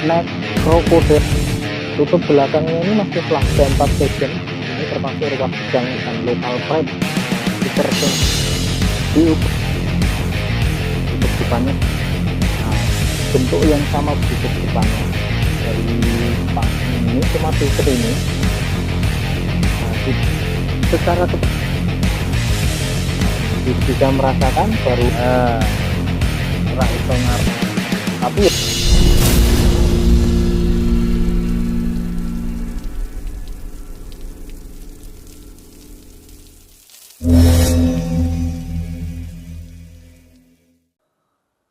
neck krokodil. Tutup belakangnya ini masih flash 4 section. Ini termasuk ruas sedang dan local pride super tutup depannya. Nah, bentuk yang sama tutup depannya dari Pak ini cuma tutup ini. Nah, secara bisa merasakan baru itu ngaruh, tapi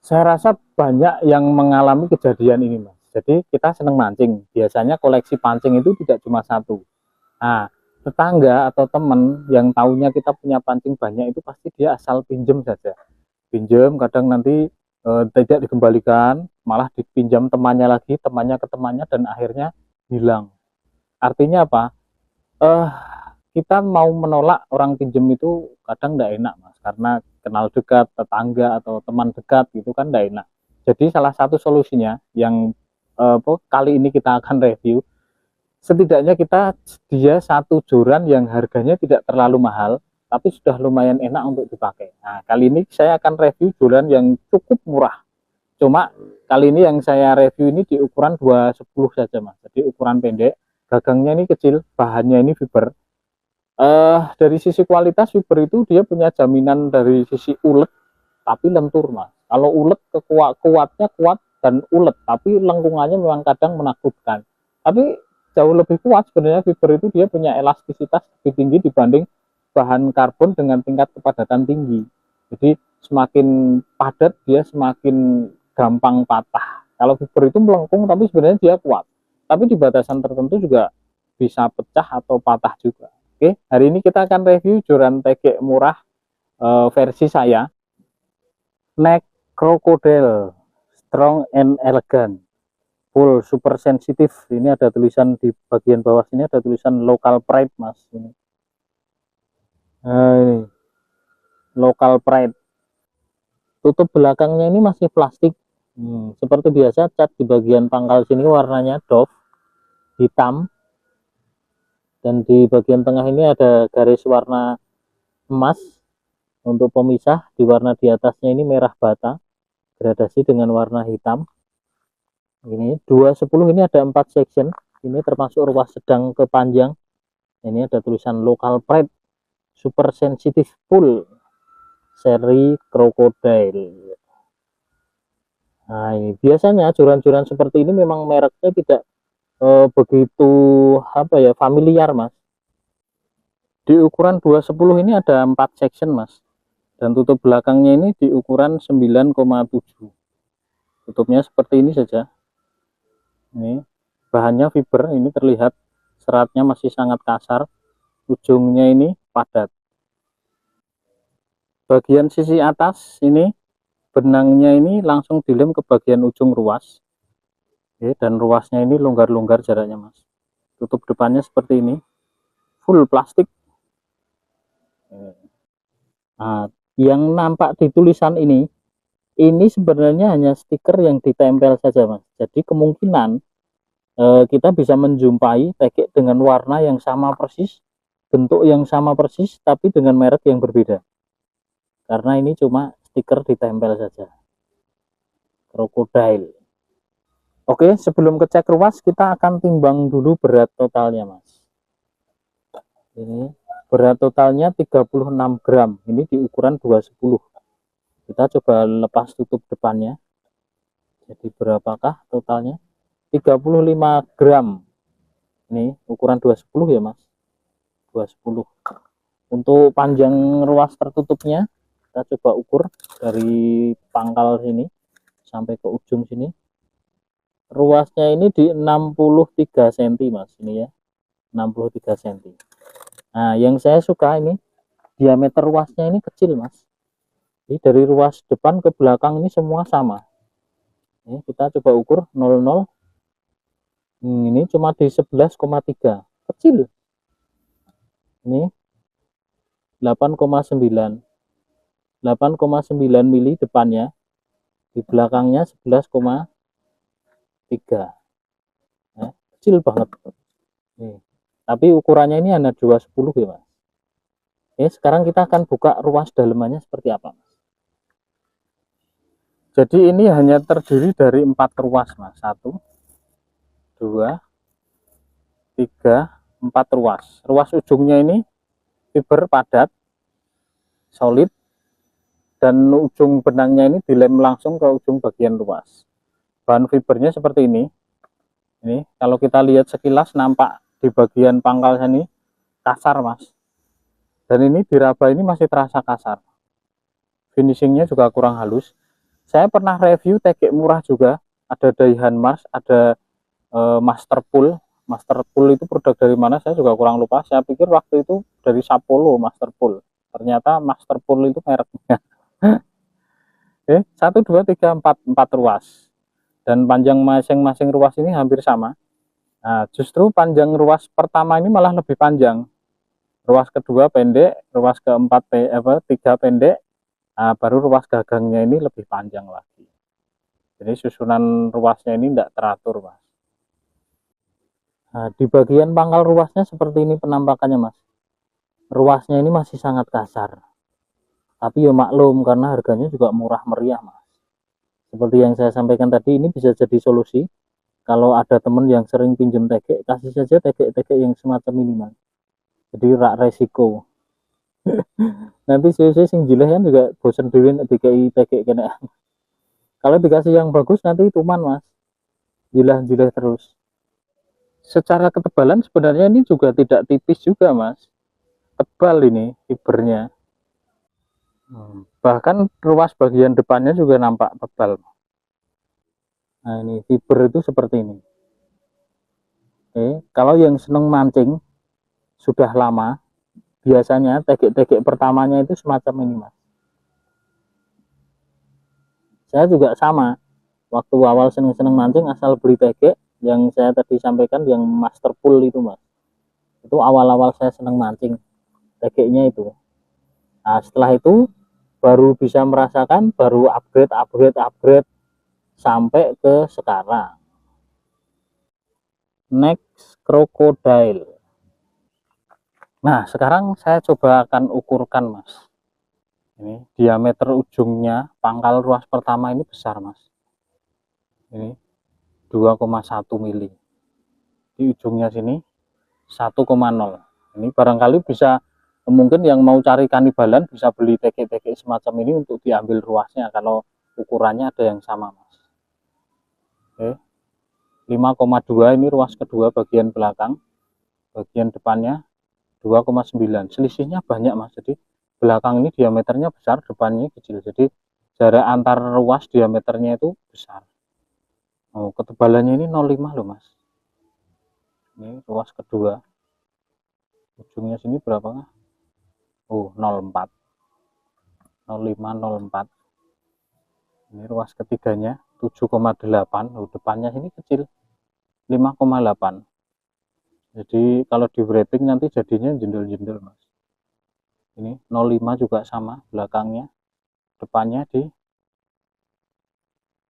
saya rasa banyak yang mengalami kejadian ini, Mas. Jadi kita seneng mancing, biasanya koleksi pancing itu tidak cuma satu. Nah, tetangga atau teman yang tahunya kita punya pancing banyak itu pasti dia asal pinjem saja, pinjem, kadang nanti tidak dikembalikan, malah dipinjam temannya lagi, temannya ke temannya, dan akhirnya hilang. Artinya apa? Kita mau menolak orang pinjem itu kadang tidak enak, Mas, karena kenal dekat, tetangga atau teman dekat gitu kan tidak enak. Jadi salah satu solusinya yang kali ini kita akan review, setidaknya kita sedia satu joran yang harganya tidak terlalu mahal tapi sudah lumayan enak untuk dipakai. Nah, kali ini saya akan review joran yang cukup murah. Cuma kali ini yang saya review ini di ukuran 210 saja, Mas. Jadi ukuran pendek, gagangnya ini kecil, bahannya ini fiber. Dari sisi kualitas fiber itu dia punya jaminan dari sisi ulet tapi lentur, Mas. Kalau ulet kuatnya kuat dan ulet, tapi lengkungannya memang kadang menakutkan. Tapi jauh lebih kuat sebenarnya fiber itu, dia punya elastisitas lebih tinggi dibanding bahan karbon dengan tingkat kepadatan tinggi. Jadi semakin padat dia semakin gampang patah. Kalau fiber itu melengkung tapi sebenarnya dia kuat. Tapi di batasan tertentu juga bisa pecah atau patah juga. Oke, hari ini kita akan review joran tegek murah versi saya. Neck Crocodile Strong and Elegant full super sensitif. Ini ada tulisan di bagian bawah sini, ada tulisan local pride, Mas. Ini. Nah, ini local pride. Tutup belakangnya ini masih plastik. Seperti biasa, cat di bagian pangkal sini warnanya doff hitam, dan di bagian tengah ini ada garis warna emas untuk pemisah. Di warna di atasnya ini merah bata gradasi dengan warna hitam. Ini 210, ini ada 4 section. Ini termasuk ruas sedang ke panjang. Ini ada tulisan local pride super sensitive full seri crocodile. Nah, ini biasanya joran-joran seperti ini memang mereknya tidak begitu familiar, Mas. Di ukuran 210 ini ada 4 section, Mas, dan tutup belakangnya ini di ukuran 9,7. tutupnya seperti ini saja. Ini bahannya fiber, ini terlihat seratnya masih sangat kasar, ujungnya ini padat. Bagian sisi atas ini benangnya ini langsung dilem ke bagian ujung ruas. Oke, dan ruasnya ini longgar-longgar jaraknya, Mas. Tutup depannya seperti ini, full plastik. Nah, yang nampak di tulisan ini sebenarnya hanya stiker yang ditempel saja, Mas. Jadi kemungkinan kita bisa menjumpai tegek dengan warna yang sama persis, bentuk yang sama persis, tapi dengan merek yang berbeda. Karena ini cuma stiker ditempel saja. Crocodile. Oke, sebelum ngecek ruas kita akan timbang dulu berat totalnya, Mas. Ini berat totalnya 36 gram. Ini di ukuran 210. Kita coba lepas tutup depannya. Jadi berapakah totalnya? 35 gram. Ini ukuran 210 ya, Mas. 210. Untuk panjang ruas tertutupnya kita coba ukur dari pangkal sini sampai ke ujung sini. Ruasnya ini di 63 cm, Mas. Ini ya, 63 cm. Nah, yang saya suka ini diameter ruasnya ini kecil, Mas. Ini dari ruas depan ke belakang ini semua sama. Ini kita coba ukur 00. Ini cuma di 11,3, kecil. Ini 8,9 mili depannya, di belakangnya 11,3. kecil banget. Nih. Tapi ukurannya ini hanya 210 ya mas. Oke, sekarang kita akan buka ruas dalemannya seperti apa mas. Jadi ini hanya terdiri dari 4 ruas mas. 1, 2, 3, 4 ruas. Ruas ujungnya ini fiber padat, solid, dan ujung benangnya ini dilem langsung ke ujung bagian ruas. Bahan fibernya seperti ini. Ini kalau kita lihat sekilas nampak di bagian pangkal sini kasar mas. Dan ini diraba ini masih terasa kasar. Finishingnya juga kurang halus. Saya pernah review teknik murah juga, ada Daihan Mars, ada Masterpool. Masterpool itu produk dari mana saya juga kurang lupa. Saya pikir waktu itu dari Sapolo Masterpool. Ternyata Masterpool itu mereknya. Oke, 1, 2, 3, 4 ruas. Dan panjang masing-masing ruas ini hampir sama. Nah, justru panjang ruas pertama ini malah lebih panjang. Ruas kedua pendek, ruas keempat 3 pendek. Nah, baru ruas gagangnya ini lebih panjang lagi. Jadi susunan ruasnya ini tidak teratur mas. Nah, di bagian pangkal ruasnya seperti ini penampakannya mas. Ruasnya ini masih sangat kasar. Tapi ya maklum karena harganya juga murah meriah mas. Seperti yang saya sampaikan tadi, ini bisa jadi solusi. Kalau ada teman yang sering pinjam tegek, kasih saja tegek-tegek yang semacam ini mas. Jadi rak resiko. Nanti suwe-suwe sing jileh kan juga bosen dewe nek dikai tegek kena. Kalau dikasih yang bagus nanti tuman mas, jilah-jilah terus. Secara ketebalan sebenarnya ini juga tidak tipis juga mas, tebal ini fibernya. Bahkan ruas bagian depannya juga nampak tebal. Nah ini fiber itu seperti ini. Oke, kalau yang seneng mancing sudah lama, biasanya tegek-tegek pertamanya itu semacam ini mas. Saya juga sama, waktu awal seneng-seneng mancing asal beli tegek yang saya tadi sampaikan yang Masterpool itu mas. Itu awal-awal saya seneng mancing tegeknya itu. Nah setelah itu baru bisa merasakan, baru upgrade sampai ke sekarang. Next, Crocodile. Nah sekarang saya coba akan ukurkan mas. Ini diameter ujungnya pangkal ruas pertama ini besar mas. Ini 2,1 mili. Di ujungnya sini 1,0. Ini barangkali bisa, mungkin yang mau cari kanibalan bisa beli tegek-tegek semacam ini untuk diambil ruasnya kalau ukurannya ada yang sama mas. Oke, 5,2 ini ruas kedua bagian belakang, bagian depannya 2,9. Selisihnya banyak mas. Jadi belakang ini diameternya besar, depannya kecil. Jadi jarak antar ruas diameternya itu besar. Oh, ketebalannya ini 0,5 loh mas. Ini ruas kedua. Ujungnya sini berapa? Oh, 0,4. 0,5, 0,4. Ini ruas ketiganya 7,8. Oh, depannya sini kecil. 5,8. Jadi kalau di wrapping nanti jadinya jendel-jendel mas. Ini 0,5 juga sama belakangnya, depannya di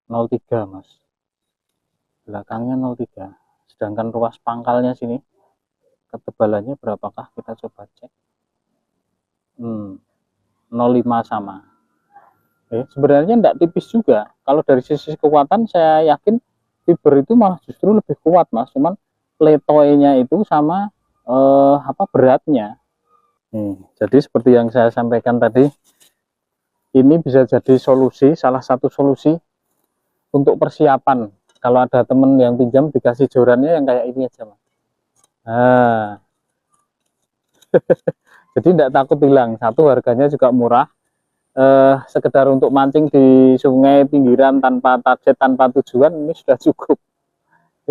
0,3 mas, belakangnya 0,3. Sedangkan ruas pangkalnya sini ketebalannya berapakah, kita coba cek. 0,5 sama. Sebenarnya tidak tipis juga. Kalau dari sisi kekuatan saya yakin fiber itu malah justru lebih kuat mas, cuman letoynya itu sama beratnya. Jadi seperti yang saya sampaikan tadi, ini bisa jadi solusi, salah satu solusi untuk persiapan. Kalau ada temen yang pinjam dikasih jorannya yang kayak ini aja mas. Nah, jadi tidak takut hilang. Satu, harganya juga murah. Sekedar untuk mancing di sungai pinggiran tanpa target, tanpa tujuan, ini sudah cukup.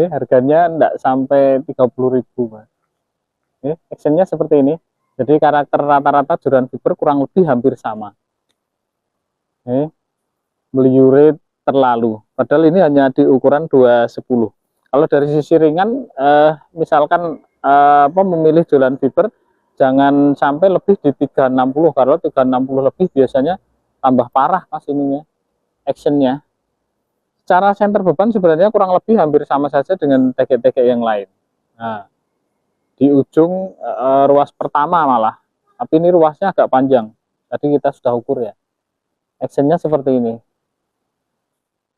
Harganya tidak sampai 30.000 mas. Actionnya seperti ini. Jadi karakter rata-rata joran fiber kurang lebih hampir sama. Meliurit terlalu. Padahal ini hanya di ukuran 210. Kalau dari sisi ringan, misalkan memilih joran fiber, jangan sampai lebih di 360. Kalau 360 lebih biasanya tambah parah mas ininya, actionnya. secara senter beban sebenarnya kurang lebih hampir sama saja dengan tegek-tegek yang lain. Nah, di ujung ruas pertama malah, tapi ini ruasnya agak panjang. Tadi kita sudah ukur ya. Actionnya seperti ini.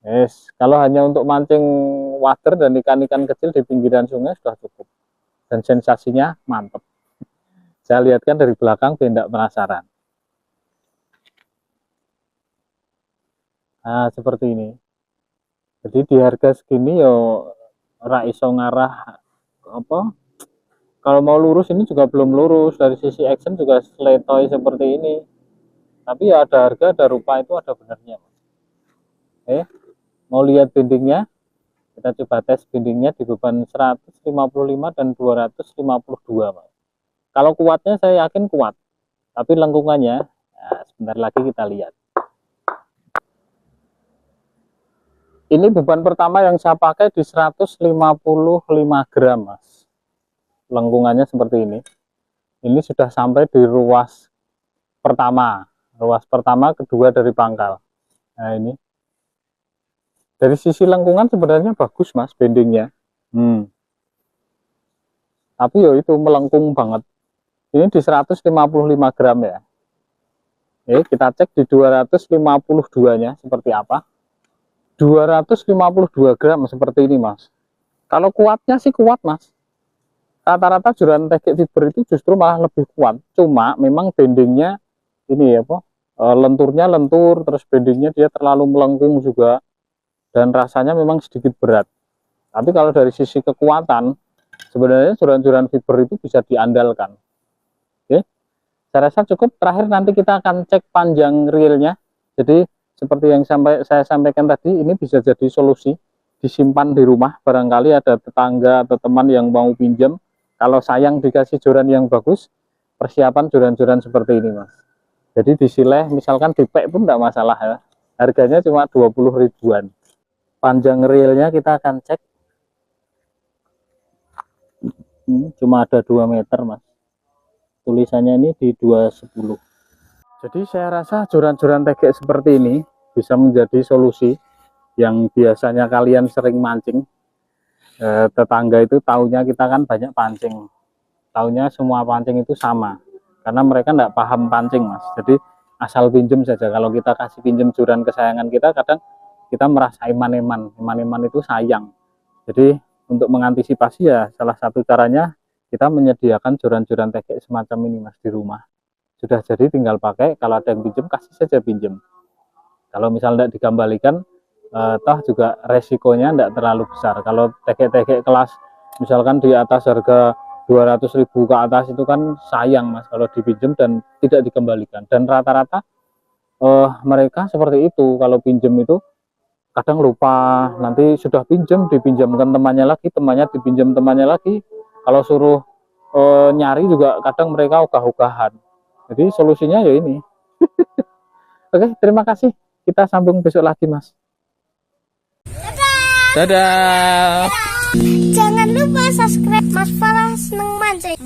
Yes, kalau hanya untuk mancing water dan ikan-ikan kecil di pinggiran sungai sudah cukup. Dan sensasinya mantap. Saya lihatkan dari belakang biar tidak penasaran. Nah, seperti ini. Jadi di harga segini yo ora iso ngarah apa? Kalau mau lurus ini juga belum lurus, dari sisi action juga seletoy seperti ini. Tapi ya ada harga, ada rupa, itu ada benernya. Mau lihat bindingnya? Kita coba tes bindingnya di beban 155 dan 252, Mas. Kalau kuatnya saya yakin kuat. Tapi lengkungannya, nah, sebentar lagi kita lihat. Ini beban pertama yang saya pakai di 155 gram, Mas. Lengkungannya seperti ini. Ini sudah sampai di ruas pertama. Ruas pertama, kedua dari pangkal. Nah, ini. Dari sisi lengkungan sebenarnya bagus, Mas, bendingnya. Tapi ya itu melengkung banget. Ini di 155 gram ya. Kita cek di 252-nya seperti apa. 252 gram seperti ini, Mas. Kalau kuatnya sih kuat, Mas. Rata-rata joran tegek fiber itu justru malah lebih kuat. Cuma memang bendingnya ini ya, lenturnya lentur, terus bendingnya dia terlalu melengkung juga, dan rasanya memang sedikit berat. Tapi kalau dari sisi kekuatan, sebenarnya joran-joran fiber itu bisa diandalkan. Oke, saya rasa cukup. Terakhir nanti kita akan cek panjang reelnya. Jadi seperti yang saya sampaikan tadi, ini bisa jadi solusi disimpan di rumah. Barangkali ada tetangga atau teman yang mau pinjam. Kalau sayang dikasih joran yang bagus, persiapan joran-joran seperti ini, Mas. Jadi disileh, misalkan dipek pun tidak masalah ya. Harganya cuma 20 ribuan. Panjang reelnya kita akan cek. Ini cuma ada 2 meter, Mas. Tulisannya ini di 210. Jadi saya rasa joran-joran tegek seperti ini bisa menjadi solusi yang biasanya kalian sering mancing. Tetangga itu taunya kita kan banyak pancing. Taunya semua pancing itu sama. Karena mereka tidak paham pancing, Mas. Jadi asal pinjem saja. Kalau kita kasih pinjem joran kesayangan kita, kadang kita merasa eman-eman. Eman-eman itu sayang. Jadi untuk mengantisipasi ya salah satu caranya kita menyediakan joran-joran tegek semacam ini, Mas, di rumah. Sudah jadi tinggal pakai, kalau ada yang pinjem kasih saja pinjem. Kalau misalnya tidak dikembalikan, toh juga resikonya tidak terlalu besar. Kalau tegek-tegek kelas misalkan di atas harga 200.000 ke atas itu kan sayang, Mas, kalau dipinjem dan tidak dikembalikan. Dan rata-rata mereka seperti itu, kalau pinjem itu kadang lupa, nanti sudah pinjem dipinjamkan temannya lagi, temannya dipinjam temannya lagi. Kalau suruh nyari juga kadang mereka ogah-ogahan. Jadi solusinya ya ini. Oke, terima kasih. Kita sambung besok lagi, Mas. Dadah. Jangan lupa subscribe Mas Farah Seneng Mancing.